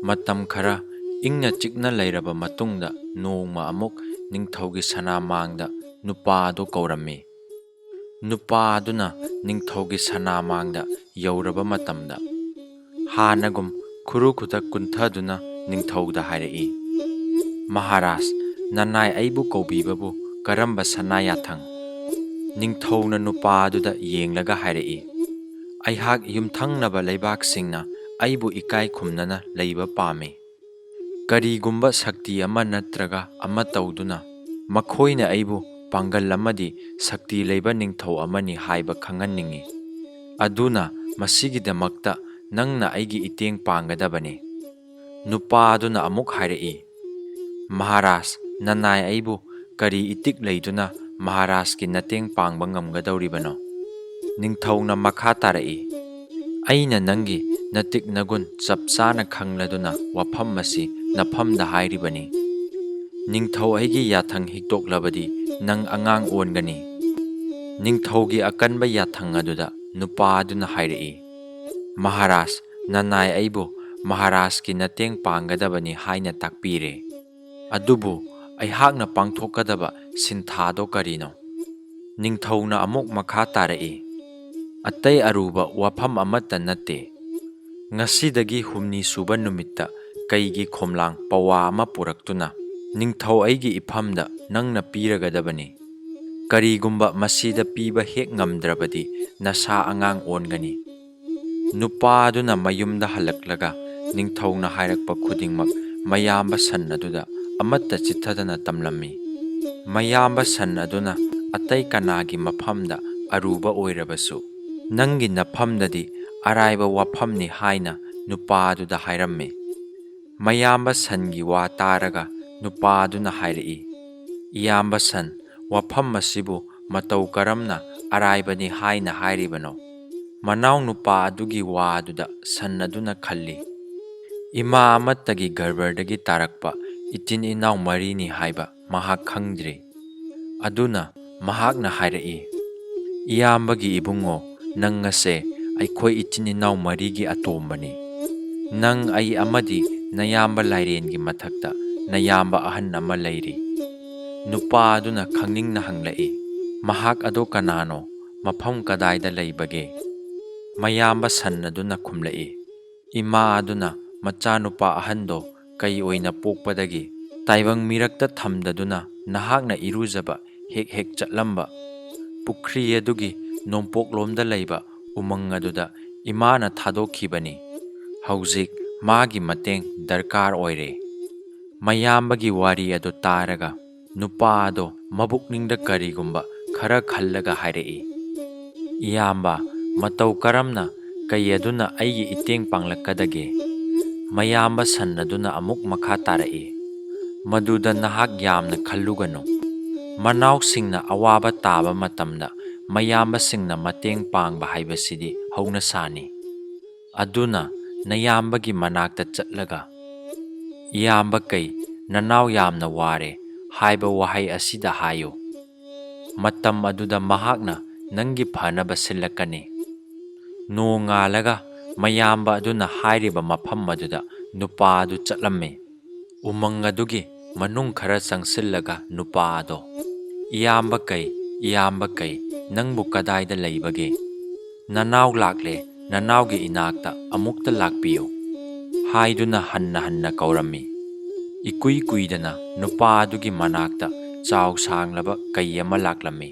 ꯃꯇꯝ ꯈꯔ ꯏꯪꯅ ꯆꯤꯛꯅ ꯂꯩꯔꯕ ꯃꯇꯨꯡꯗ ꯅꯣꯡꯃ ꯑꯃꯨꯛ ꯅꯤꯡꯊꯧꯒꯤ ꯁꯅꯥꯃꯥꯡꯗ ꯅꯨꯄꯥ ꯑꯗꯨ ꯀꯧꯔꯝꯃꯤ꯫ ꯅꯨꯄꯥ ꯑꯗꯨꯅ ꯅꯤꯡꯊꯧꯒꯤ ꯁꯅꯥꯃꯥꯡꯗ ꯌꯧꯔꯕ ꯃꯇꯝꯗ ꯍꯥꯟꯅꯒꯨꯝ ꯈꯨꯔꯨ ꯈꯨꯠꯇ ꯀꯨꯟꯊꯗꯨꯅ ꯅꯤꯡꯊꯧꯗ ꯍꯥꯏꯔꯛꯏ, "ꯃꯍꯥꯔꯥꯖ, ꯅꯅꯥꯏ ꯑꯩꯕꯨ ꯀꯧꯕꯤꯕꯕꯨ ꯀꯔꯝꯕ ꯁꯅꯥ ꯌꯥꯊꯪ?" ꯅꯤꯡꯊꯧꯅ ꯅꯨꯄꯥ ꯑꯗꯨꯗ ꯌꯦꯡꯂꯒ ꯍꯥꯏꯔꯛꯏ, "ꯑꯩꯍꯥꯛ ꯌꯨꯝꯊꯪꯅꯕ ꯂꯩꯕꯥꯛꯁꯤꯡꯅ ꯑꯩꯕꯨ ꯏꯀꯥꯏ ꯈꯨꯝꯅꯅ ꯂꯩꯕ ꯄꯥꯝꯃꯤ꯫ ꯀꯔꯤꯒꯨꯝꯕ ꯁꯛꯇꯤ ꯑꯃ ꯅꯠꯇ꯭ꯔꯒ ꯑꯃ ꯇꯧꯗꯨꯅ ꯃꯈꯣꯏꯅ ꯑꯩꯕꯨ ꯄꯥꯡꯒꯜ ꯑꯃꯗꯤ ꯁꯛꯇꯤ ꯂꯩꯕ ꯅꯤꯡꯊꯧ ꯑꯃꯅꯤ ꯍꯥꯏꯕ ꯈꯪꯍꯟꯅꯤꯡꯏ꯫ ꯑꯗꯨꯅ ꯃꯁꯤꯒꯤꯗꯃꯛꯇ ꯅꯪꯅ ꯑꯩꯒꯤ ꯏꯇꯦꯡ ꯄꯥꯡꯒꯗꯕꯅꯤ." ꯅꯨꯄꯥ ꯑꯗꯨꯅ ꯑꯃꯨꯛ ꯍꯥꯏꯔꯛꯏ, "ꯃꯍꯥꯔꯥꯖ, ꯅꯅꯥꯏ ꯑꯩꯕꯨ ꯀꯔꯤ ꯏꯇꯤꯛ ꯂꯩꯗꯨꯅ ꯃꯍꯥꯔꯥꯖꯀꯤ ꯃꯇꯦꯡ ꯄꯥꯡꯕ ꯉꯝꯒꯗꯧꯔꯤꯕꯅꯣ?" ꯅꯤꯡꯊꯧꯅ ꯃꯈꯥ ꯇꯥꯔꯛꯏ, "ꯑꯩꯅ ꯅꯪꯒꯤ ꯅꯇꯤꯛ ꯅꯒꯨꯟ ꯆꯞ ꯆꯥꯅ ꯈꯪꯂꯗꯨꯅ ꯋꯥꯐꯝ ꯑꯁꯤ ꯅꯐꯝꯗ ꯍꯥꯏꯔꯤꯕꯅꯤ꯫ ꯅꯤꯡꯊꯧ ꯑꯩꯒꯤ ꯌꯥꯊꯪ ꯍꯤꯛꯇꯣꯛꯂꯕꯗꯤ ꯅꯪ ꯑꯉꯥꯡ ꯑꯣꯟꯒꯅꯤ." ꯅꯤꯡꯊꯧꯒꯤ ꯑꯀꯟꯕ ꯌꯥꯊꯪ ꯑꯗꯨꯗ ꯅꯨꯄꯥ ꯑꯗꯨꯅ ꯍꯥꯏꯔꯛꯏ, "ꯃꯍꯥꯔꯥꯖ, ꯅꯅꯥꯏ ꯑꯩꯕꯨ ꯃꯍꯥꯔꯥꯖꯀꯤ ꯃꯇꯦꯡ ꯄꯥꯡꯒꯗꯕꯅꯤ ꯍꯥꯏꯅ ꯇꯥꯛꯄꯤꯔꯦ꯫ ꯑꯗꯨꯕꯨ ꯑꯩꯍꯥꯛꯅ ꯄꯥꯡꯊꯣꯛꯀꯗꯕ ꯁꯤꯟꯊꯥꯗꯣ ꯀꯔꯤꯅꯣ?" ꯅꯤꯡꯊꯧꯅ ꯑꯃꯨꯛ ꯃꯈꯥ ꯇꯥꯔꯛꯏ, "ꯑꯇꯩ ꯑꯔꯨꯕ ꯋꯥꯐꯝ ꯑꯃꯠꯇ ꯅꯠꯇꯦ꯫ ꯉꯁꯤꯗꯒꯤ 6ꯅꯤ ꯁꯨꯕ ꯅꯨꯃꯤꯠꯇ ꯀꯩꯒꯤ ꯈꯣꯝꯂꯥꯡ ꯄꯋꯥ ꯑꯃ ꯄꯨꯔꯛꯇꯨꯅ ꯅꯤꯡꯊꯧ ꯑꯩꯒꯤ ꯏꯐꯝꯗ ꯅꯪꯅ ꯄꯤꯔꯒꯗꯕꯅꯤ꯫ ꯀꯔꯤꯒꯨꯝꯕ ꯃꯁꯤꯗ ꯄꯤꯕ ꯍꯦꯛ ꯉꯝꯗ꯭ꯔꯕꯗꯤ ꯅꯁꯥ ꯑꯉꯥꯡ ꯑꯣꯟꯒꯅꯤ." ꯅꯨꯄꯥ ꯑꯗꯨꯅ ꯃꯌꯨꯝꯗ ꯍꯜꯂꯛꯂꯒ ꯅꯤꯡꯊꯧꯅ ꯍꯥꯏꯔꯛꯄ ꯈꯨꯗꯤꯡꯃꯛ ꯃꯌꯥꯝꯕ ꯁꯟ ꯑꯗꯨꯗ ꯑꯃꯠꯇ ꯆꯤꯠꯊꯗꯅ ꯇꯝꯂꯝꯃꯤ꯫ ꯃꯌꯥꯝꯕ ꯁꯟ ꯑꯗꯨꯅ ꯑꯇꯩ ꯀꯅꯥꯒꯤ ꯃꯐꯝꯗ ꯑꯔꯨꯕ ꯑꯣꯏꯔꯕꯁꯨ ꯅꯪꯒꯤ ꯅꯐꯝꯗꯗꯤ ꯑꯔꯥꯏꯕ ꯋꯥꯐꯝꯅꯤ ꯍꯥꯏꯅ ꯅꯨꯄꯥ ꯑꯗꯨꯗ ꯍꯥꯏꯔꯝꯃꯤ꯫ ꯃꯌꯥꯝꯕ ꯁꯟꯒꯤ ꯋꯥ ꯇꯥꯔꯒ ꯅꯨꯄꯥ ꯑꯗꯨꯅ ꯍꯥꯏꯔꯛꯏ, "ꯏꯌꯥꯝꯕ ꯁꯟ, ꯋꯥꯐꯝ ꯑꯁꯤꯕꯨ ꯃꯇꯧ ꯀꯔꯝꯅ ꯑꯔꯥꯏꯕꯅꯤ ꯍꯥꯏꯅ ꯍꯥꯏꯔꯤꯕꯅꯣ?" ꯃꯅꯥꯎ ꯅꯨꯄꯥ ꯑꯗꯨꯒꯤ ꯋꯥ ꯑꯗꯨꯗ ꯁꯟ ꯑꯗꯨꯅ ꯈꯜꯂꯤ, "ꯏꯃꯥ ꯑꯃꯠꯇꯒꯤ ꯒꯔꯚꯗꯒꯤ ꯇꯥꯔꯛꯄ ꯏꯆꯤꯟ ꯏꯅꯥꯎ 4ꯅꯤ ꯍꯥꯏꯕ ꯃꯍꯥꯛ ꯈꯪꯗ꯭ꯔꯤ." ꯑꯗꯨꯅ ꯃꯍꯥꯛꯅ ꯍꯥꯏꯔꯛꯏ, "ꯏꯌꯥꯝꯕꯒꯤ ꯏꯕꯨꯡꯉꯣ, ꯅꯪ ꯑꯁꯦ ꯑꯩꯈꯣꯏ ꯏꯆꯤꯟ ꯏꯅꯥꯎ 4ꯒꯤ ꯑꯇꯣꯝꯕꯅꯤ꯫ ꯅꯪ, ꯑꯩ ꯑꯃꯗꯤ ꯅꯌꯥꯝꯕ ꯂꯥꯏꯔꯦꯟꯒꯤ ꯃꯊꯛꯇ ꯅꯌꯥꯝꯕ ꯑꯍꯟ ꯑꯃ ꯂꯩꯔꯤ." ꯅꯨꯄꯥ ꯑꯗꯨꯅ ꯈꯪꯅꯤꯡꯅ ꯍꯪꯂꯛꯏ, "ꯃꯍꯥꯛ ꯑꯗꯣ ꯀꯅꯥꯅꯣ? ꯃꯐꯝ ꯀꯗꯥꯏꯗ ꯂꯩꯕꯒꯦ?" ꯃꯌꯥꯝꯕ ꯁꯟ ꯑꯗꯨꯅ ꯈꯨꯝꯂꯛꯏ, "ꯏꯃꯥ ꯑꯗꯨꯅ ꯃꯆꯥꯅꯨꯄꯥ ꯑꯍꯟꯗꯣ ꯀꯩ ꯑꯣꯏꯅ ꯄꯣꯛꯄꯗꯒꯤ ꯇꯥꯏꯕꯪ ꯃꯤꯔꯛꯇ ꯊꯝꯗꯗꯨꯅ ꯅꯍꯥꯛꯅ ꯏꯔꯨꯖꯕ ꯍꯦꯛ ꯍꯦꯛ ꯆꯠꯂꯝꯕ ꯄꯨꯈ꯭ꯔꯤ ꯑꯗꯨꯒꯤ ꯅꯣꯡꯄꯣꯛꯂꯣꯝꯗ ꯂꯩꯕ ꯎꯃꯪ ꯑꯗꯨꯗ ꯏꯃꯥꯅ ꯊꯥꯗꯣꯛꯈꯤꯕꯅꯤ꯫ ꯍꯧꯖꯤꯛ ꯃꯥꯒꯤ ꯃꯇꯦꯡ ꯗꯔꯀꯥꯔ ꯑꯣꯏꯔꯦ." ꯃꯌꯥꯝꯕꯒꯤ ꯋꯥꯔꯤ ꯑꯗꯨ ꯇꯥꯔꯒ ꯅꯨꯄꯥ ꯑꯗꯣ ꯃꯕꯨꯛꯅꯤꯡꯗ ꯀꯔꯤꯒꯨꯝꯕ ꯈꯔ ꯈꯜꯂꯒ ꯍꯥꯏꯔꯛꯏ, "ꯏꯌꯥꯝꯕ, ꯃꯇꯧ ꯀꯔꯝꯅ ꯀꯩ ꯑꯗꯨꯅ ꯑꯩꯒꯤ ꯏꯇꯦꯡ ꯄꯥꯡꯂꯛꯀꯗꯒꯦ?" ꯃꯌꯥꯝꯕ ꯁꯟ ꯑꯗꯨꯅ ꯑꯃꯨꯛ ꯃꯈꯥ ꯇꯥꯔꯛꯏ, "ꯃꯗꯨꯗ ꯅꯍꯥꯛ ꯌꯥꯝꯅ ꯈꯜꯂꯨꯒꯅꯨ꯫ ꯃꯅꯥꯎꯁꯤꯡꯅ ꯑꯋꯥꯕ ꯇꯥꯕ ꯃꯇꯝꯗ ꯃꯌꯥꯝꯕꯁꯤꯡꯅ ꯃꯇꯦꯡ ꯄꯥꯡꯕ ꯍꯥꯏꯕꯁꯤꯗꯤ ꯍꯧꯅꯁꯥꯅꯤ꯫ ꯑꯗꯨꯅ ꯅꯌꯥꯝꯕꯒꯤ ꯃꯅꯥꯛꯇ ꯆꯠꯂꯒ 'ꯏꯌꯥꯝꯕ ꯀꯩ, ꯅꯅꯥꯎ ꯌꯥꯝꯅ ꯋꯥꯔꯦ' ꯍꯥꯏꯕ ꯋꯥꯍꯩ ꯑꯁꯤꯗ ꯍꯥꯏꯌꯨ꯫ ꯃꯇꯝ ꯑꯗꯨꯗ ꯃꯍꯥꯛꯅ ꯅꯪꯒꯤ ꯐꯅꯕ ꯁꯤꯜꯂꯛꯀꯅꯤ." ꯅꯣꯡꯉꯥꯜꯂꯒ ꯃꯌꯥꯝꯕ ꯑꯗꯨꯅ ꯍꯥꯏꯔꯤꯕ ꯃꯐꯝ ꯑꯗꯨꯗ ꯅꯨꯄꯥ ꯑꯗꯨ ꯆꯠꯂꯝꯃꯤ꯫ ꯎꯃꯪ ꯑꯗꯨꯒꯤ ꯃꯅꯨꯡ ꯈꯔ ꯆꯪꯁꯤꯜꯂꯒ ꯅꯨꯄꯥ ꯑꯗꯣ, "ꯏꯌꯥꯝꯕ ꯀꯩ, ꯏꯌꯥꯝꯕ ꯀꯩ, ꯅꯪꯕꯨ ꯀꯗꯥꯏꯗ ꯂꯩꯕꯒꯦ? ꯅꯅꯥꯎ ꯂꯥꯛꯂꯦ, ꯅꯅꯥꯎꯒꯤ ꯏꯅꯥꯛꯇ ꯑꯃꯨꯛꯇ ꯂꯥꯛꯄꯤꯌꯨ" ꯍꯥꯏꯗꯨꯅ ꯍꯟꯅ ꯍꯟꯅ ꯀꯧꯔꯝꯃꯤ꯫ ꯏꯀꯨꯏ ꯀꯨꯏꯗꯅ ꯅꯨꯄꯥ ꯑꯗꯨꯒꯤ ꯃꯅꯥꯛꯇ ꯆꯥꯎ ꯁꯥꯡꯂꯕ ꯀꯩ ꯑꯃ ꯂꯥꯛꯂꯝꯃꯤ꯫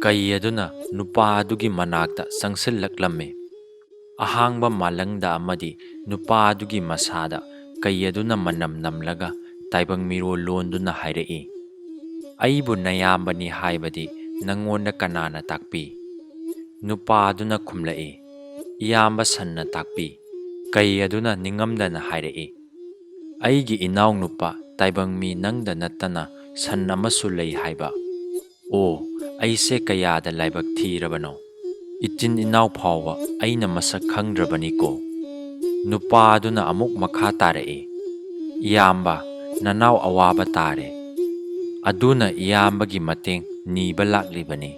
ꯀꯩ ꯑꯗꯨꯅ ꯅꯨꯄꯥ ꯑꯗꯨꯒꯤ ꯃꯅꯥꯛꯇ ꯆꯪꯁꯤꯜꯂꯛꯂꯝꯃꯤ꯫ ꯑꯍꯥꯡꯕ ꯃꯥꯂꯪꯗ ꯑꯃꯗꯤ ꯅꯨꯄꯥ ꯑꯗꯨꯒꯤ ꯃꯁꯥꯗ ꯀꯩ ꯑꯗꯨꯅ ꯃꯅꯝ ꯅꯝꯂꯒ ꯇꯥꯏꯕꯪ ꯃꯤꯔꯣꯜ ꯂꯣꯟꯗꯨꯅ ꯍꯥꯏꯔꯛꯏ, "ꯑꯩꯕꯨ ꯅꯌꯥꯝꯕꯅꯤ ꯍꯥꯏꯕꯗꯤ ꯅꯪꯉꯣꯟꯗ ꯀꯅꯥꯅ ꯇꯥꯛꯄꯤ?" ꯅꯨꯄꯥ ꯑꯗꯨꯅ ꯈꯨꯝꯂꯛꯏ, "ꯏꯌꯥꯝꯕ ꯁꯟꯅ ꯇꯥꯛꯄꯤ." ꯀꯩ ꯑꯗꯨꯅ ꯅꯤꯡꯉꯝꯗꯅ ꯍꯥꯏꯔꯛꯏ, "ꯑꯩꯒꯤ ꯏꯅꯥꯎꯅꯨꯄꯥ ꯇꯥꯏꯕꯪ ꯃꯤ ꯅꯪꯗ ꯅꯠꯇꯅ ꯁꯟ ꯑꯃꯁꯨ ꯂꯩ ꯍꯥꯏꯕ? ꯑꯣ, ꯑꯩꯁꯦ ꯀꯌꯥꯗ ꯂꯥꯏꯕꯛ ꯊꯤꯔꯕꯅꯣ! ꯏꯆꯤꯟ ꯏꯅꯥꯎ ꯐꯥꯎꯕ ꯑꯩꯅ ꯃꯁꯛ ꯈꯪꯗ꯭ꯔꯕꯅꯤꯀꯣ." ꯅꯨꯄꯥ ꯑꯗꯨꯅ ꯑꯃꯨꯛ ꯃꯈꯥ ꯇꯥꯔꯛꯏ, "ꯏꯌꯥꯝꯕ, ꯅꯅꯥꯎ ꯑꯋꯥꯕ ꯇꯥꯔꯦ. ꯑꯗꯨꯅ ꯏꯌꯥꯝꯕꯒꯤ ꯃꯇꯦꯡ ꯅꯤꯕ ꯂꯥꯛꯂꯤꯕꯅꯤ."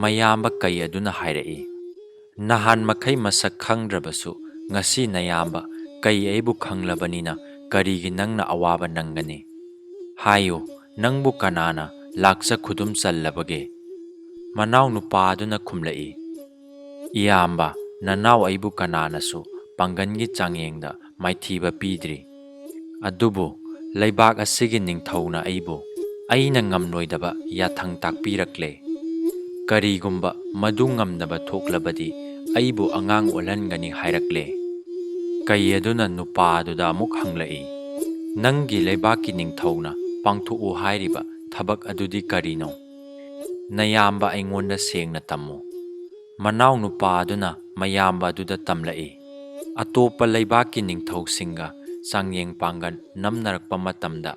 ꯃꯌꯥꯝꯕ ꯀꯩ ꯑꯗꯨꯅ ꯍꯥꯏꯔꯛꯏ, "ꯅꯍꯥꯟ ꯃꯈꯩ ꯃꯁꯛ ꯈꯪꯗ꯭ꯔꯕꯁꯨ ꯉꯁꯤ ꯅꯌꯥꯝꯕ ꯀꯩ ꯑꯩꯕꯨ ꯈꯪꯂꯕꯅꯤꯅ ꯀꯔꯤꯒꯤ ꯅꯪꯅ ꯑꯋꯥꯕ ꯅꯪꯒꯅꯤ? ꯍꯥꯏꯌꯨ, ꯅꯪꯕꯨ ꯀꯅꯥꯅ ꯂꯥꯛꯆ ꯈꯨꯗꯨꯝ ꯆꯜꯂꯕꯒꯦ? ꯃꯅꯥꯎ ꯅꯨꯄꯥꯗꯨꯅ ꯈꯨꯝꯂꯛꯏ, ꯏꯌꯥꯝꯕ, ꯅꯅꯥꯎ ꯑꯩꯕꯨ ꯀꯅꯥꯅꯁꯨ ꯄꯥꯡꯒꯟꯒꯤ ꯆꯥꯡꯌꯦꯡꯗ ꯃꯥꯏꯊꯤꯕ ꯄꯤꯗ꯭ꯔꯤ꯫ ꯑꯗꯨꯕꯨ ꯂꯩꯕꯥꯛ ꯑꯁꯤꯒꯤ ꯅꯤꯡꯊꯧꯅ ꯑꯩꯕꯨ ꯑꯩꯅ ꯉꯝꯂꯣꯏꯗꯕ ꯌꯥꯊꯪ ꯇꯥꯛꯄꯤꯔꯛꯂꯦ꯫ ꯀꯔꯤꯒꯨꯝꯕ ꯃꯗꯨ ꯉꯝꯅꯕ ꯊꯣꯛꯂꯕꯗꯤ ꯑꯩꯕꯨ ꯑꯉꯥꯡ ꯑꯣꯜꯍꯟꯒꯅꯤ ꯍꯥꯏꯔꯛꯂꯦ꯫ ꯀꯩ ꯑꯗꯨꯅ ꯅꯨꯄꯥꯗꯨꯗ ꯑꯃꯨꯛ ꯍꯪꯂꯛꯏ, ꯅꯪꯒꯤ ꯂꯩꯕꯥꯛꯀꯤ ꯅꯤꯡꯊꯧꯅ ꯄꯥꯡꯊꯣꯛꯎ ꯍꯥꯏꯔꯤꯕ ꯊꯕꯛ ꯑꯗꯨꯗꯤ ꯀꯔꯤꯅꯣ? ꯅꯌꯥꯝꯕ ꯑꯩꯉꯣꯟꯗ ꯁꯦꯡꯅ ꯇꯝꯃꯨ꯫ ꯃꯅꯥꯎ ꯅꯨꯄꯥꯗꯨꯅ ꯃꯌꯥꯝꯕ ꯑꯗꯨꯗ ꯇꯝꯂꯛꯏ, ꯑꯇꯣꯞꯄ ꯂꯩꯕꯥꯛꯀꯤ ꯅꯤꯡꯊꯧꯁꯤꯡꯒ ꯆꯥꯡꯌꯦꯡ ꯄꯥꯡꯒꯟ ꯅꯝꯅꯔꯛꯄ ꯃꯇꯝꯗ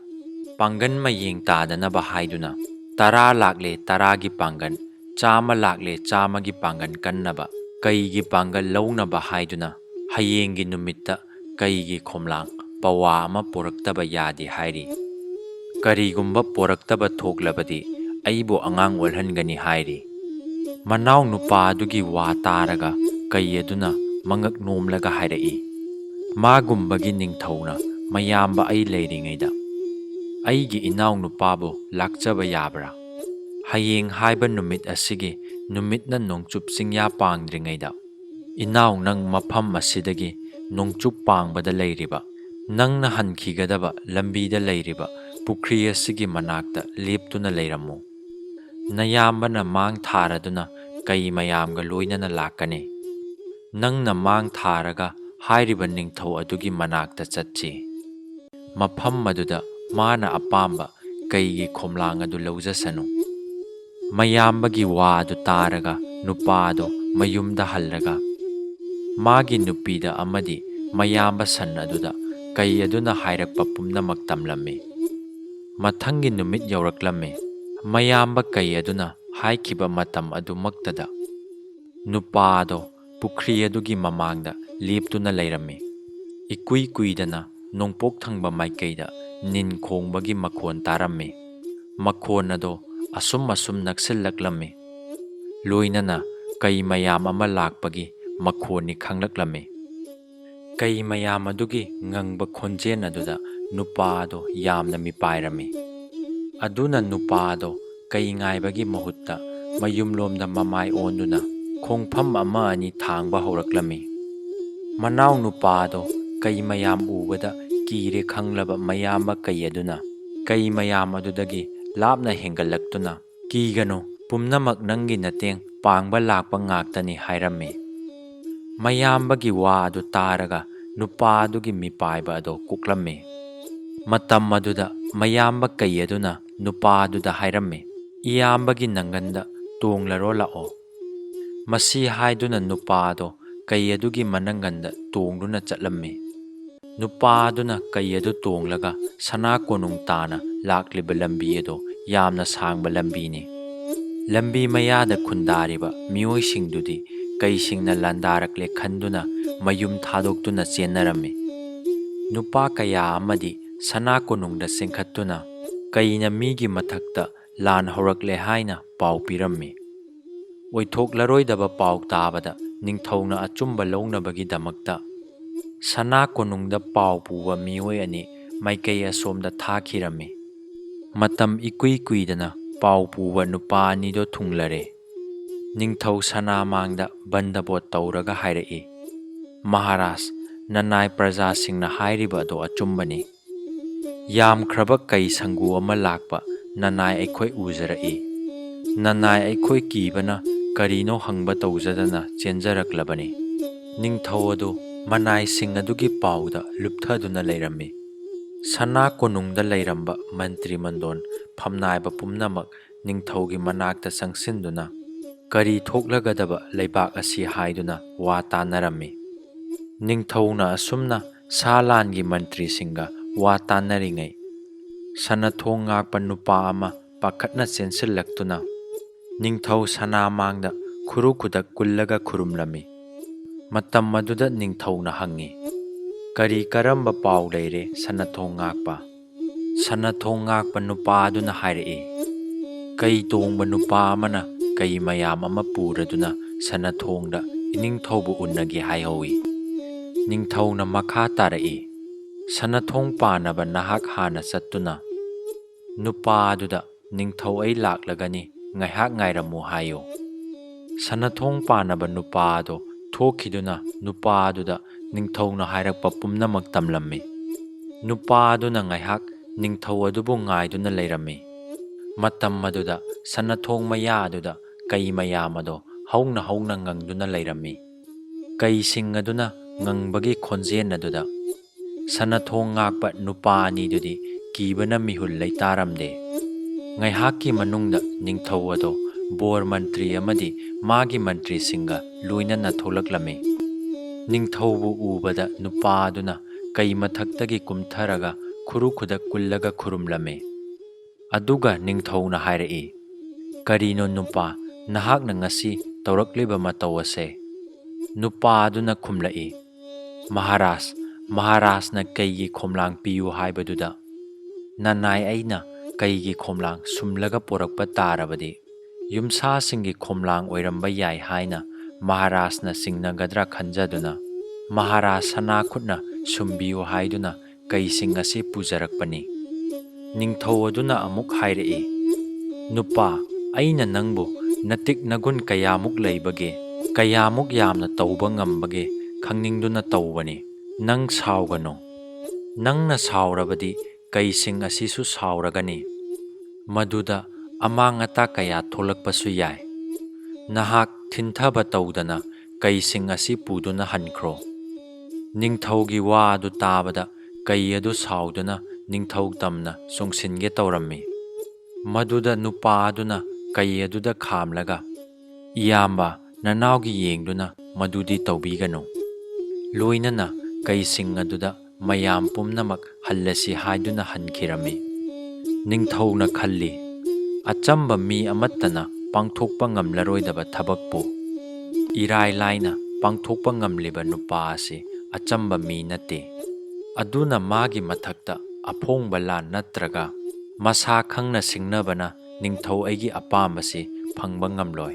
ꯄꯥꯡꯒꯟ ꯃꯌꯦꯡ ꯇꯥꯗꯅꯕ ꯍꯥꯏꯗꯨꯅ 10 ꯂꯥꯛꯂꯦ 10ꯒꯤ ꯄꯥꯡꯒꯟ, 100 ꯂꯥꯛꯂꯦ 100ꯒꯤ ꯄꯥꯡꯒꯟ ꯀꯟꯅꯕ, ꯀꯩꯒꯤ ꯄꯥꯡꯒꯜ ꯂꯧꯅꯕ ꯍꯥꯏꯗꯨꯅ ꯍꯌꯦꯡꯒꯤ ꯅꯨꯃꯤꯠꯇ ꯀꯩꯒꯤ ꯈꯣꯝꯂꯥꯡ ꯄꯋꯥ ꯑꯃ ꯄꯣꯔꯛꯇꯕ ꯌꯥꯗꯦ ꯍꯥꯏꯔꯤ꯫ ꯀꯔꯤꯒꯨꯝꯕ ꯄꯣꯔꯛꯇꯕ ꯊꯣꯛꯂꯕꯗꯤ ꯑꯩꯕꯨ ꯑꯉꯥꯡ ꯑꯣꯜꯍꯟꯒꯅꯤ ꯍꯥꯏꯔꯤ꯫ ꯃꯅꯥꯎ ꯅꯨꯄꯥꯗꯨꯒꯤ ꯋꯥ ꯇꯥꯔꯒ ꯀꯩ ꯑꯗꯨꯅ ꯃꯉꯛ ꯅꯣꯝꯂꯒ ꯍꯥꯏꯔꯛꯏ, ꯃꯥꯒꯨꯝꯕꯒꯤ ꯅꯤꯡꯊꯧꯅ ꯃꯌꯥꯝꯕ ꯑꯩ ꯂꯩꯔꯤꯉꯩꯗ ꯑꯩꯒꯤ ꯏꯅꯥꯎ ꯅꯨꯄꯥꯕꯨ ꯂꯥꯛꯆꯕ ꯌꯥꯕ꯭ꯔꯥ? ꯍꯌꯦꯡ ꯍꯥꯏꯕ ꯅꯨꯃꯤꯠ ꯑꯁꯤꯒꯤ ꯅꯨꯃꯤꯠꯅ ꯅꯣꯡꯆꯨꯞ ꯆꯤꯡꯌꯥ ꯄꯥꯡꯗ꯭ꯔꯤꯉꯩꯗ ꯏꯅꯥꯎ ꯅꯪ ꯃꯐꯝ ꯑꯁꯤꯗꯒꯤ ꯅꯣꯡꯆꯨꯞ ꯄꯥꯡꯕꯗ ꯂꯩꯔꯤꯕ, ꯅꯪꯅ ꯍꯟꯈꯤꯒꯗꯕ ꯂꯝꯕꯤꯗ ꯂꯩꯔꯤꯕ ꯄꯨꯈ꯭ꯔꯤ ꯑꯁꯤꯒꯤ ꯃꯅꯥꯛꯇ ꯂꯦꯞꯇꯨꯅ ꯂꯩꯔꯝꯃꯨ꯫ ꯅꯌꯥꯝꯕꯅ ꯃꯥꯡ ꯊꯥꯔꯗꯨꯅ ꯀꯩ ꯃꯌꯥꯝꯒ ꯂꯣꯏꯅꯅ ꯂꯥꯛꯀꯅꯤ꯫ ꯅꯪꯅ ꯃꯥꯡ ꯊꯥꯔꯒ ꯍꯥꯏꯔꯤꯕ ꯅꯤꯡꯊꯧ ꯑꯗꯨꯒꯤ ꯃꯅꯥꯛꯇ ꯆꯠꯁꯤ꯫ ꯃꯐꯝ ꯑꯗꯨꯗ ꯃꯥꯅ ꯑꯄꯥꯝꯕ ꯀꯩꯒꯤ ꯈꯣꯝꯂꯥꯡ ꯑꯗꯨ ꯂꯧꯖꯁꯅꯨ꯫ ꯃꯌꯥꯝꯕꯒꯤ ꯋꯥ ꯑꯗꯨ ꯇꯥꯔꯒ ꯅꯨꯄꯥꯗꯣ ꯃꯌꯨꯝꯗ ꯍꯜꯂꯒ ꯃꯥꯒꯤ ꯅꯨꯄꯤꯗ ꯑꯃꯗꯤ ꯃꯌꯥꯝꯕ ꯁꯟ ꯑꯗꯨꯗ ꯀꯩ ꯑꯗꯨꯅ ꯍꯥꯏꯔꯛꯄ ꯄꯨꯝꯅꯃꯛ ꯇꯝꯂꯝꯃꯤ꯫ ꯃꯊꯪꯒꯤ ꯅꯨꯃꯤꯠ ꯌꯧꯔꯛꯂꯝꯃꯤ꯫ ꯃꯌꯥꯝꯕ ꯀꯩ ꯑꯗꯨꯅ ꯍꯥꯏꯈꯤꯕ ꯃꯇꯝ ꯑꯗꯨꯃꯛꯇꯗ ꯅꯨꯄꯥꯗꯣ ꯄꯨꯈ꯭ꯔꯤ ꯑꯗꯨꯒꯤ ꯃꯃꯥꯡꯗ ꯂꯦꯞꯇꯨꯅ ꯂꯩꯔꯝꯃꯤ꯫ ꯏꯀꯨꯏ ꯀꯨꯏꯗꯅ ꯅꯣꯡꯄꯣꯛ ꯊꯪꯕ ꯃꯥꯏꯀꯩꯗ ꯅꯤꯟ ꯈꯣꯡꯕꯒꯤ ꯃꯈꯣꯟ ꯇꯥꯔꯝꯃꯤ꯫ ꯃꯈꯣꯟ ꯑꯗꯣ ꯑꯁꯨꯝ ꯅꯛꯁꯤꯜꯂꯛꯂꯝꯃꯤ꯫ ꯂꯣꯏꯅꯅ ꯀꯩ ꯃꯌꯥꯝ ꯑꯃ ꯂꯥꯛꯄꯒꯤ ꯃꯈꯣꯟꯅꯤ ꯈꯪꯂꯛꯂꯝꯃꯤ꯫ ꯀꯩ ꯃꯌꯥꯝ ꯑꯗꯨꯒꯤ ꯉꯪꯕ ꯈꯣꯟꯖꯦꯜ ꯑꯗꯨꯗ ꯅꯨꯄꯥꯗꯣ ꯌꯥꯝꯅ ꯃꯤꯄꯥꯏꯔꯝꯃꯤ꯫ ꯑꯗꯨꯅ ꯅꯨꯄꯥꯗꯣ ꯀꯩ ꯉꯥꯏꯕꯒꯤ ꯃꯍꯨꯠꯇ ꯃꯌꯨꯝꯂꯣꯝꯗ ꯃꯃꯥꯏ ꯑꯣꯟꯗꯨꯅ ꯈꯣꯡꯐꯝ ꯑꯃ ꯑꯅꯤ ꯊꯥꯡꯕ ꯍꯧꯔꯛꯂꯝꯃꯤ꯫ ꯃꯅꯥꯎ ꯅꯨꯄꯥꯗꯣ ꯀꯩ ꯃꯌꯥꯝ ꯎꯕꯗ ꯀꯤꯔꯦ ꯈꯪꯂꯕ ꯃꯌꯥꯝꯕ ꯀꯩ ꯑꯗꯨꯅ ꯀꯩ ꯃꯌꯥꯝ ꯑꯗꯨꯗꯒꯤ ꯂꯥꯞꯅ ꯍꯦꯟꯒꯠꯂꯛꯇꯨꯅ, ꯀꯤꯒꯅꯨ, ꯄꯨꯝꯅꯃꯛ ꯅꯪꯒꯤ ꯃꯇꯦꯡ ꯄꯥꯡꯕ ꯂꯥꯛꯄ ꯉꯥꯛꯇꯅꯤ ꯍꯥꯏꯔꯝꯃꯤ꯫ ꯃꯌꯥꯝꯕꯒꯤ ꯋꯥ ꯑꯗꯨ ꯇꯥꯔꯒ ꯅꯨꯄꯥꯗꯨꯒꯤ ꯃꯤꯄꯥꯏꯕ ꯑꯗꯣ ꯀꯣꯛꯂꯝꯃꯤ꯫ ꯃꯇꯝ ꯑꯗꯨꯗ ꯃꯌꯥꯝꯕ ꯀꯩ ꯑꯗꯨꯅ ꯅꯨꯄꯥꯗꯨꯗ ꯍꯥꯏꯔꯝꯃꯤ, ꯏꯌꯥꯝꯕꯒꯤ ꯅꯪꯒꯟꯗ ꯇꯣꯡꯂꯔꯣ ꯂꯥꯛꯑꯣ꯫ ꯃꯁꯤ ꯍꯥꯏꯗꯨꯅ ꯅꯨꯄꯥꯗꯣ ꯀꯩ ꯑꯗꯨꯒꯤ ꯃꯅꯪꯒꯟꯗ ꯇꯣꯡꯗꯨꯅ ꯆꯠꯂꯝꯃꯤ꯫ ꯅꯨꯄꯥꯗꯨꯅ ꯀꯩ ꯑꯗꯨ ꯇꯣꯡꯂꯒ ꯁꯅꯥ ꯀꯣꯅꯨꯡ ꯇꯥꯅ ꯂꯥꯛꯂꯤꯕ ꯂꯝꯕꯤ ꯑꯗꯣ ꯌꯥꯝꯅ ꯁꯥꯡꯕ ꯂꯝꯕꯤꯅꯤ꯫ ꯂꯝꯕꯤ ꯃꯌꯥꯗ ꯈꯨꯟꯗꯥꯔꯤꯕ ꯃꯤꯑꯣꯏꯁꯤꯡꯗꯨꯗꯤ ꯀꯩꯁꯤꯡꯅ ꯂꯥꯟꯗꯥꯔꯛꯂꯦ ꯈꯟꯗꯨꯅ ꯃꯌꯨꯝ ꯊꯥꯗꯣꯛꯇꯨꯅ ꯆꯦꯟꯅꯔꯝꯃꯤ꯫ ꯅꯨꯄꯥ ꯀꯌꯥ ꯑꯃꯗꯤ ꯁꯅꯥ ꯀꯣꯅꯨꯡꯗ ꯆꯦꯟꯈꯠꯇꯨꯅ ꯀꯩꯅ ꯃꯤꯒꯤ ꯃꯊꯛꯇ ꯂꯥꯟ ꯍꯧꯔꯛꯂꯦ ꯍꯥꯏꯅ ꯄꯥꯎ ꯄꯤꯔꯝꯃꯤ꯫ ꯑꯣꯏꯊꯣꯛꯂꯔꯣꯏꯗꯕ ꯄꯥꯎ ꯇꯥꯕꯗ ꯅꯤꯡꯊꯧꯅ ꯑꯆꯨꯝꯕ ꯂꯧꯅꯕꯒꯤꯗꯃꯛꯇ ꯁꯅꯥ ꯀꯣꯅꯨꯡꯗ ꯄꯥꯎ ꯄꯨꯕ ꯃꯤꯑꯣꯏ ꯑꯅꯤ ꯃꯥꯏꯀꯩ ꯑꯁꯣꯝꯗ ꯊꯥꯈꯤꯔꯝꯃꯤ꯫ ꯃꯇꯝ ꯏꯀꯨꯏ ꯀꯨꯏꯗꯅ ꯄꯥꯎ ꯄꯨꯕ ꯅꯨꯄꯥ ꯑꯅꯤꯗꯣ ꯊꯨꯡꯂꯔꯦ꯫ ꯅꯤꯡꯊꯧ ꯁꯅꯥꯃꯥꯡꯗ ꯕꯟꯗꯕꯣꯠ ꯇꯧꯔꯒ ꯍꯥꯏꯔꯛꯏ, ꯃꯍꯥꯔꯥꯖ, ꯅꯅꯥꯏ ꯄ꯭ꯔꯖꯥꯁꯤꯡꯅ ꯍꯥꯏꯔꯤꯕ ꯑꯗꯣ ꯑꯆꯨꯝꯕꯅꯤ꯫ ꯌꯥꯝꯈ꯭ꯔꯕ ꯀꯩ ꯁꯪꯒꯨ ꯑꯃ ꯂꯥꯛꯄ ꯅꯅꯥꯏ ꯑꯩꯈꯣꯏ ꯎꯖꯔꯛꯏ꯫ ꯅꯅꯥꯏ ꯑꯩꯈꯣꯏ ꯀꯤꯕꯅ ꯀꯔꯤꯅꯣ ꯍꯪꯕ ꯇꯧꯖꯗꯅ ꯆꯦꯟꯖꯔꯛꯂꯕꯅꯤ꯫ ꯅꯤꯡꯊꯧ ꯑꯗꯨ ꯃꯅꯥꯏꯁꯤꯡ ꯑꯗꯨꯒꯤ ꯄꯥꯎꯗ ꯂꯨꯞꯊꯗꯨꯅ ꯂꯩꯔꯝꯃꯤ꯫ ꯁꯅꯥ ꯀꯣꯅꯨꯡꯗ ꯂꯩꯔꯝꯕ ꯃꯟꯇ꯭ꯔꯤ ꯃꯟꯗꯣꯟ ꯐꯝꯅꯥꯏꯕ ꯄꯨꯝꯅꯃꯛ ꯅꯤꯡꯊꯧꯒꯤ ꯃꯅꯥꯛꯇ ꯆꯪꯁꯤꯟꯗꯨꯅ ꯀꯔꯤ ꯊꯣꯛꯂꯒꯗꯕ ꯂꯩꯕꯥꯛ ꯑꯁꯤ ꯍꯥꯏꯗꯨꯅ ꯋꯥ ꯇꯥꯟꯅꯔꯝꯃꯤ꯫ ꯅꯤꯡꯊꯧꯅ ꯑꯁꯨꯝꯅ ꯁꯥ ꯂꯥꯟꯒꯤ ꯃꯟꯇ꯭ꯔꯤꯁꯤꯡꯒ ꯋꯥ ꯇꯥꯟꯅꯔꯤꯉꯩ ꯁꯅꯊꯣꯡ ꯉꯥꯛꯄ ꯅꯨꯄꯥ ꯑꯃ ꯄꯥꯈꯠꯅ ꯆꯦꯟꯁꯤꯜꯂꯛꯇꯨꯅ ꯅꯤꯡꯊꯧ ꯁꯅꯥꯃꯥꯡꯗ ꯈꯨꯔꯨ ꯈꯨꯗꯛ ꯀꯨꯜꯂꯒ ꯈꯨꯔꯨꯝꯂꯝꯃꯤ꯫ ꯃꯇꯝ ꯑꯗꯨꯗ ꯅꯤꯡꯊꯧꯅ ꯍꯪꯉꯤ, ꯀꯔꯤ ꯀꯔꯝꯕ ꯄꯥꯎ ꯂꯩꯔꯦ ꯁꯅꯊꯣꯡ ꯉꯥꯛꯄ? ꯁꯅꯊꯣꯡ ꯉꯥꯛꯄ ꯅꯨꯄꯥ ꯑꯗꯨꯅ ꯍꯥꯏꯔꯛꯏ, ꯀꯩ ꯇꯣꯡꯕ ꯅꯨꯄꯥ ꯑꯃꯅ ꯀꯩ ꯃꯌꯥꯝ ꯑꯃ ꯄꯨꯔꯗꯨꯅ ꯁꯅꯊꯣꯡꯗ ꯏꯅꯤꯡꯊꯧꯕꯨ ꯎꯟꯅꯒꯦ ꯍꯥꯏꯍꯧꯏ꯫ ꯅꯤꯡꯊꯧꯅ ꯃꯈꯥ ꯇꯥꯔꯛꯏ, ꯁꯅꯥꯊꯣꯡ ꯄꯥꯟꯅꯕ ꯅꯍꯥꯛ ꯍꯥꯟꯅ ꯆꯠꯇꯨꯅ ꯅꯨꯄꯥ ꯑꯗꯨꯗ ꯅꯤꯡꯊꯧ ꯑꯩ ꯂꯥꯛꯂꯒꯅꯤ, ꯉꯥꯏꯍꯥꯛ ꯉꯥꯏꯔꯝꯃꯨ ꯍꯥꯏꯌꯨ꯫ ꯁꯅꯥꯊꯣꯡ ꯄꯥꯟꯅꯕ ꯅꯨꯄꯥ ꯑꯗꯣ ꯊꯣꯛꯈꯤꯗꯨꯅ ꯅꯨꯄꯥ ꯑꯗꯨꯗ ꯅꯤꯡꯊꯧꯅ ꯍꯥꯏꯔꯛꯄ ꯄꯨꯝꯅꯃꯛ ꯇꯝꯂꯝꯃꯤ꯫ ꯅꯨꯄꯥ ꯑꯗꯨꯅ ꯉꯥꯏꯍꯥꯛ ꯅꯤꯡꯊꯧ ꯑꯗꯨꯕꯨ ꯉꯥꯏꯗꯨꯅ ꯂꯩꯔꯝꯃꯤ꯫ ꯃꯇꯝ ꯑꯗꯨꯗ ꯁꯅꯥꯊꯣꯡ ꯃꯌꯥ ꯑꯗꯨꯗ ꯀꯩ ꯃꯌꯥꯝ ꯑꯗꯣ ꯍꯧꯅ ꯍꯧꯅ ꯉꯪꯗꯨꯅ ꯂꯩꯔꯝꯃꯤ꯫ ꯀꯩꯁꯤꯡ ꯑꯗꯨꯅ ꯉꯪꯕꯒꯤ ꯈꯣꯟꯖꯦꯜ ꯑꯗꯨꯗ ꯁꯅꯥꯊꯣꯡ ꯉꯥꯛꯄ ꯅꯨꯄꯥ ꯑꯅꯤꯗꯨꯗꯤ ꯀꯤꯕꯅ ꯃꯤꯍꯨꯜ ꯂꯩꯇꯥꯔꯝꯗꯦ꯫ ꯉꯥꯏꯍꯥꯛꯀꯤ ꯃꯅꯨꯡꯗ ꯅꯤꯡꯊꯧ ꯑꯗꯣ ꯕꯣꯔ ꯃꯟꯇ꯭ꯔꯤ ꯑꯃꯗꯤ ꯃꯥꯒꯤ ꯃꯟꯇ꯭ꯔꯤꯁꯤꯡꯒ ꯂꯣꯏꯅꯅ ꯊꯣꯛꯂꯛꯂꯝꯃꯤ꯫ ꯅꯤꯡꯊꯧꯕꯨ ꯎꯕꯗ ꯅꯨꯄꯥ ꯑꯗꯨꯅ ꯀꯩ ꯃꯊꯛꯇꯒꯤ ꯀꯨꯝꯊꯔꯒ ꯈꯨꯔꯨ ꯈꯨꯗ ꯀꯨꯜꯂꯒ ꯈꯨꯔꯨꯝꯂꯝꯃꯤ꯫ ꯑꯗꯨꯒ ꯅꯤꯡꯊꯧꯅ ꯍꯥꯏꯔꯛꯏ, ꯀꯔꯤꯅꯣ ꯅꯨꯄꯥ, ꯅꯍꯥꯛꯅ ꯉꯁꯤ ꯇꯧꯔꯛꯂꯤꯕ ꯃꯇꯧ ꯑꯁꯦ? ꯅꯨꯄꯥ ꯑꯗꯨꯅ ꯈꯨꯝꯂꯛꯏ, ꯃꯍꯥꯔꯥꯖ, ꯃꯍꯥꯔꯥꯖꯅ ꯀꯩꯒꯤ ꯈꯣꯝꯂꯥꯡ ꯄꯤꯌꯨ ꯍꯥꯏꯕꯗꯨꯗ ꯅꯅꯥꯏ ꯑꯩꯅ ꯀꯩꯒꯤ ꯈꯣꯝꯂꯥꯡ ꯁꯨꯝꯂꯒ ꯄꯣꯔꯛꯄ ꯇꯥꯔꯕꯗꯤ ꯌꯨꯝꯁꯥꯁꯤꯡꯒꯤ ꯈꯣꯝꯂꯥꯡ ꯑꯣꯏꯔꯝꯕ ꯌꯥꯏ ꯍꯥꯏꯅ ꯃꯍꯥꯔꯥꯖꯅ ꯆꯤꯡꯅꯒꯗ꯭ꯔꯥ ꯈꯟꯖꯗꯨꯅ ꯃꯍꯥꯔꯥꯖ ꯁꯅꯥ ꯈꯨꯠꯅ ꯁꯨꯝꯕꯤꯌꯨ ꯍꯥꯏꯗꯨꯅ ꯀꯩꯁꯤꯡ ꯑꯁꯤ ꯄꯨꯖꯔꯛꯄꯅꯤ꯫ ꯅꯤꯡꯊꯧ ꯑꯗꯨꯅ ꯑꯃꯨꯛ ꯍꯥꯏꯔꯛꯏ, ꯅꯨꯄꯥ, ꯑꯩꯅ ꯅꯪꯕꯨ ꯅꯇꯤꯛ ꯅꯒꯨꯟ ꯀꯌꯥꯃꯨꯛ ꯂꯩꯕꯒꯦ, ꯀꯌꯥꯃꯨꯛ ꯌꯥꯝꯅ ꯇꯧꯕ ꯉꯝꯕꯒꯦ ꯈꯪꯅꯤꯡꯗꯨꯅ ꯇꯧꯕꯅꯤ꯫ ꯅꯪ ꯁꯥꯎꯒꯅꯨ꯫ ꯅꯪꯅ ꯁꯥꯎꯔꯕꯗꯤ ꯀꯩꯁꯤꯡ ꯑꯁꯤꯁꯨ ꯁꯥꯎꯔꯒꯅꯤ꯫ ꯃꯗꯨꯗ ꯑꯃꯥꯡ ꯑꯇꯥ ꯀꯌꯥ ꯊꯣꯛꯂꯛꯄꯁꯨ ꯌꯥꯏ꯫ ꯅꯍꯥꯛ ꯊꯤꯟꯊꯕ ꯇꯧꯗꯅ ꯀꯩꯁꯤꯡ ꯑꯁꯤ ꯄꯨꯗꯨꯅ ꯍꯟꯈ꯭ꯔꯣ꯫ ꯅꯤꯡꯊꯧꯒꯤ ꯋꯥ ꯑꯗꯨ ꯇꯥꯕꯗ ꯀꯩ ꯑꯗꯨ ꯁꯥꯎꯗꯨꯅ ꯅꯤꯡꯊꯧ ꯇꯝꯅ ꯆꯣꯡꯁꯤꯟꯒꯦ ꯇꯧꯔꯝꯃꯤ꯫ ꯃꯗꯨꯗ ꯅꯨꯄꯥ ꯑꯗꯨꯅ ꯀꯩ ꯑꯗꯨꯗ ꯈꯥꯝꯂꯒ, ꯏꯌꯥꯝꯕ, ꯅꯅꯥꯎꯒꯤ ꯌꯦꯡꯗꯨꯅ ꯃꯗꯨꯗꯤ ꯇꯧꯕꯤꯒꯅꯨ, ꯂꯣꯏꯅꯅ ꯀꯩꯁꯤꯡ ꯑꯗꯨꯗ ꯃꯌꯥꯝ ꯄꯨꯝꯅꯃꯛ ꯍꯜꯂꯁꯤ ꯍꯥꯏꯗꯨꯅ ꯍꯟꯈꯤꯔꯝꯃꯤ꯫ ꯅꯤꯡꯊꯧꯅ ꯈꯜꯂꯤ, ꯑꯆꯝꯕ ꯃꯤ ꯑꯃꯠꯇꯅ ꯄꯥꯡꯊꯣꯛꯄ ꯉꯝꯂꯔꯣꯏꯗꯕ ꯊꯕꯛꯄꯨ ꯏꯔꯥꯏ ꯂꯥꯏꯅ ꯄꯥꯡꯊꯣꯛꯄ ꯉꯝꯂꯤꯕ ꯅꯨꯄꯥ ꯑꯁꯤ ꯑꯆꯝꯕ ꯃꯤ ꯅꯠꯇꯦ꯫ ꯑꯗꯨꯅ ꯃꯥꯒꯤ ꯃꯊꯛꯇ ꯑꯐꯣꯡꯕ ꯂꯥꯟ ꯅꯠꯇ꯭ꯔꯒ ꯃꯁꯥ ꯈꯪꯅ ꯁꯤꯡꯅꯕꯅ ꯅꯤꯡꯊꯧ ꯑꯩꯒꯤ ꯑꯄꯥꯝꯕꯁꯤ ꯐꯪꯕ ꯉꯝꯂꯣꯏ꯫